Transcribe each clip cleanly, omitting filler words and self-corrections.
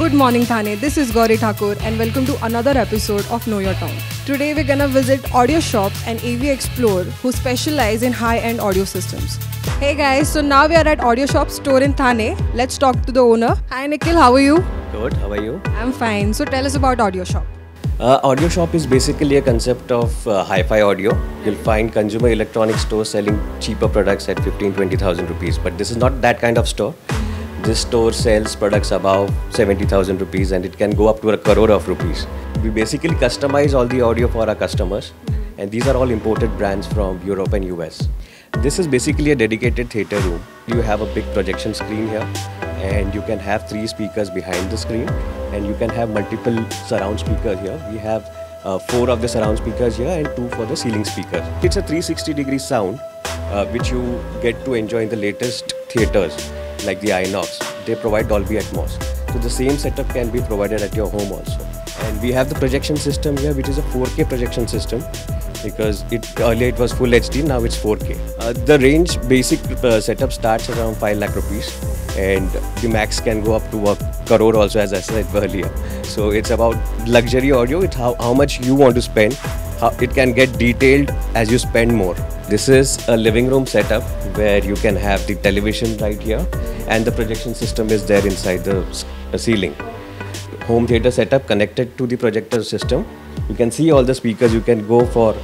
Good morning, Thane. This is Gauri Thakur and welcome to another episode of Know Your Town. Today we're gonna visit Audio Shop and AV Explore, who specialize in high-end audio systems. Hey guys, so now we are at Audio Shop store in Thane. Let's talk to the owner. Hi Nikhil, how are you? Good, how are you? I'm fine. So tell us about Audio Shop. Audio Shop is basically a concept of hi-fi audio. You'll find consumer electronics stores selling cheaper products at 15-20,000 rupees. But this is not that kind of store. This store sells products above 70,000 rupees and it can go up to a crore of rupees. We basically customize all the audio for our customers, and these are all imported brands from Europe and US. This is basically a dedicated theatre room. You have a big projection screen here and you can have 3 speakers behind the screen and you can have multiple surround speakers here. We have 4 of the surround speakers here and 2 for the ceiling speakers. It's a 360-degree sound which you get to enjoy in the latest theatres like the INOX. They provide Dolby Atmos. So the same setup can be provided at your home also. And we have the projection system here, which is a 4K projection system, because earlier it was full HD, now it's 4K. The range basic setup starts around 5 lakh rupees and the max can go up to a crore also, as I said earlier. So it's about luxury audio. It's how much you want to spend. It can get detailed as you spend more. This is a living room setup where you can have the television right here and the projection system is there inside the ceiling. Home theater setup connected to the projector system. You can see all the speakers. You can go for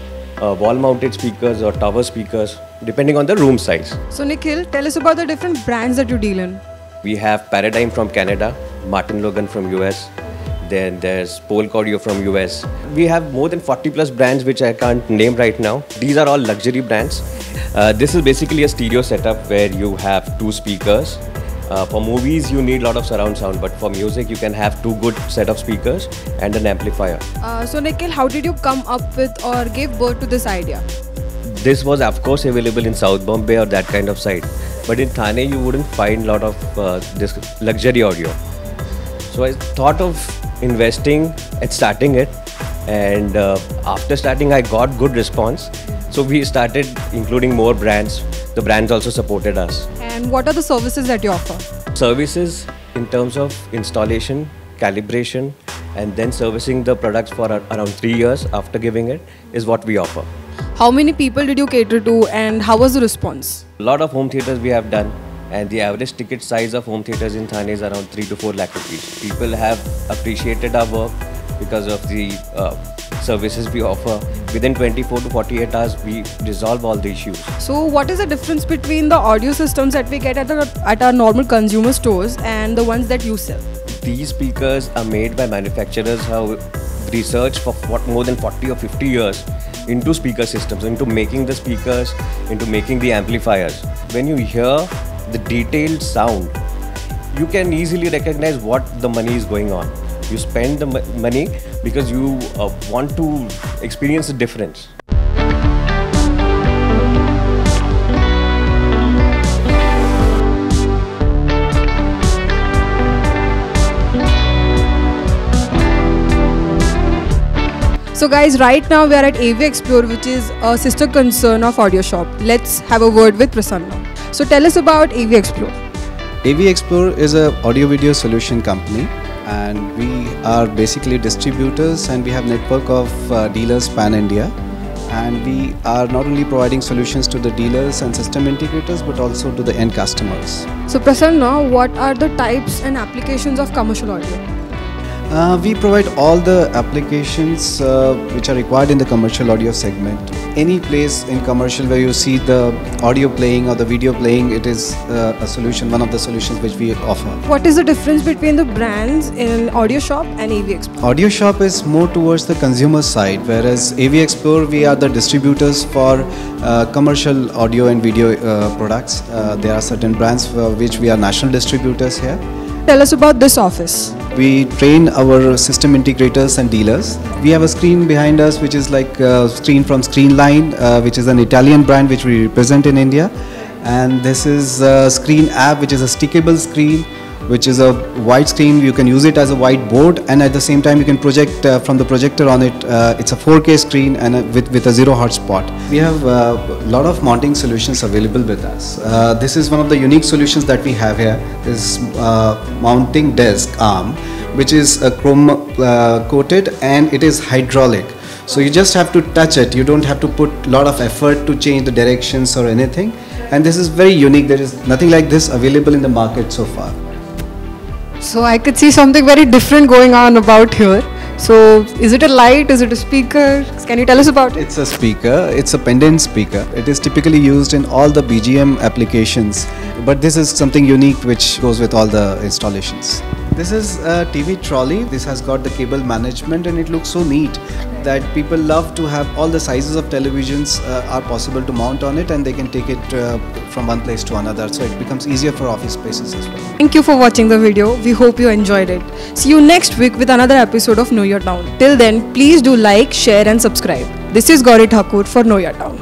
wall mounted speakers or tower speakers depending on the room size. So Nikhil, tell us about the different brands that you deal in. We have Paradigm from Canada, Martin Logan from US, then there's Polk Audio from US. We have more than 40 plus brands which I can't name right now. These are all luxury brands. This is basically a stereo setup where you have 2 speakers. For movies you need a lot of surround sound, but for music you can have 2 good set of speakers and an amplifier. So Nikhil, how did you come up with or give birth to this idea? This was of course available in South Bombay or that kind of site, but in Thane you wouldn't find a lot of this luxury audio. So I thought of investing and starting it, and after starting I got good response. So we started including more brands. The brands also supported us. And what are the services that you offer? Services in terms of installation, calibration, and then servicing the products for around 3 years after giving it is what we offer. How many people did you cater to and how was the response? A lot of home theatres we have done, and the average ticket size of home theatres in Thane is around 3 to 4 lakh rupees. People have appreciated our work because of the services we offer. Within 24 to 48 hours, we resolve all the issues. So what is the difference between the audio systems that we get at our normal consumer stores and the ones that you sell? These speakers are made by manufacturers who have researched for more than 40 or 50 years into speaker systems, into making the speakers, into making the amplifiers. When you hear the detailed sound, you can easily recognize what the money is going on. You spend the money because you want to experience the difference. So guys, right now we are at AV Explore, which is a sister concern of Audio Shop. Let's have a word with Prasanna. So tell us about AV Explore. AV Explore is an audio-video solution company, and we are basically distributors, and we have network of dealers pan-India, and we are not only providing solutions to the dealers and system integrators but also to the end customers. So Prasanna, what are the types and applications of commercial audio? We provide all the applications which are required in the commercial audio segment. Any place in commercial where you see the audio playing or the video playing, it is a solution, one of the solutions which we offer. What is the difference between the brands in Audio Shop and AV Explore? Audio Shop is more towards the consumer side, whereas AV Explore, we are the distributors for commercial audio and video products. There are certain brands for which we are national distributors here. Tell us about this office. We train our system integrators and dealers. We have a screen behind us which is like a screen from Screenline, which is an Italian brand which we represent in India. And this is a screen app which is a stickable screen, which is a white screen. You can use it as a whiteboard, and at the same time you can project from the projector on it. It's a 4K screen and with a 0 hotspot. We have a lot of mounting solutions available with us. This is one of the unique solutions that we have here. This mounting desk arm, which is chrome coated, and it is hydraulic. So you just have to touch it. You don't have to put a lot of effort to change the directions or anything. And this is very unique. There is nothing like this available in the market so far. So I could see something very different going on about here. So is it a light? Is it a speaker? Can you tell us about it? It's a speaker. It's a pendant speaker. It is typically used in all the BGM applications, but this is something unique which goes with all the installations. This is a TV trolley. This has got the cable management, and it looks so neat that people love to have all the sizes of televisions are possible to mount on it, and they can take it from one place to another. So it becomes easier for office spaces as well. Thank you for watching the video. We hope you enjoyed it. See you next week with another episode of Know Your Town. Till then, please do like, share and subscribe. This is Gauri Thakur for Know Your Town.